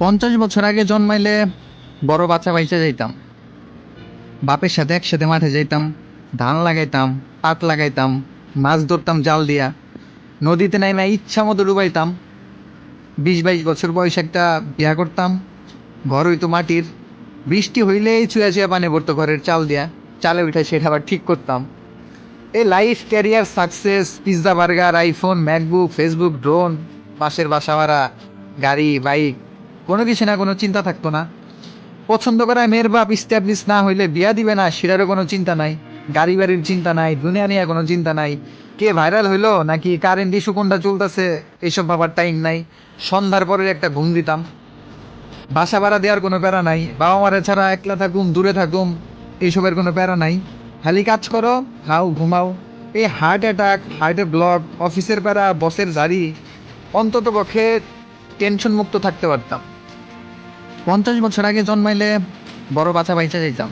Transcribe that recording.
50 বছর আগে জন্মাইলে বড় বাচ্চা বাইচা যাইতাম। বাপের সাথে একসাথে মাঠে যাইতাম, ধান লাগাইতাম, পাট লাগাইতাম, মাছ ধরতাম জাল দিয়া, নদীতে নাইমা ইচ্ছা মতো ডুবাইতাম। 20-22 বছর বয়সে একটা বিয়া করতাম, ঘর হইতো মাটির, বৃষ্টি হইলেই চুয়া চুয়া পানি পড়তো ঘরের চাল দিয়া, চালে উঠে সেটা আবার ঠিক করতাম। এই life, career, success, pizza, burger, iPhone, MacBook, Facebook, drone, পাশের বাসা ভাড়া, গাড়ি, বাইক, কোনো কিছু না কোনো চিন্তা থাকতো না। পছন্দ করা মেয়ের বাপ স্ট্যাবলিশ না হইলে বিয়া দিবে না সেটারও কোনো চিন্তা নাই। গাড়ি বাড়ির চিন্তা নাই, দুনিয়া নিয়ে কোনো চিন্তা নাই। কে ভাইরাল হইলো নাকি কারেন্ট ইস্যু কোনটা চলতেছে এইসব ভাবার টাইম নাই। সন্ধ্যার পরে একটা ঘুম দিতাম। বাসা ভাড়া দেওয়ার কোনো প্যারা নাই, বাবা মারা ছাড়া একলা থাকুম দূরে থাকুম, এইসবের কোনো প্যারা নাই। খালি কাজ করো, খাও, ঘুমাও। এই হার্ট অ্যাটাক, হার্টের ব্লক, অফিসের প্যারা, বসের জারি, অন্তত পক্ষে টেনশন মুক্ত থাকতে পারতাম। 50 বছর আগে জন্মাইলে বড় বাচ্চা বাইচা যাইতাম।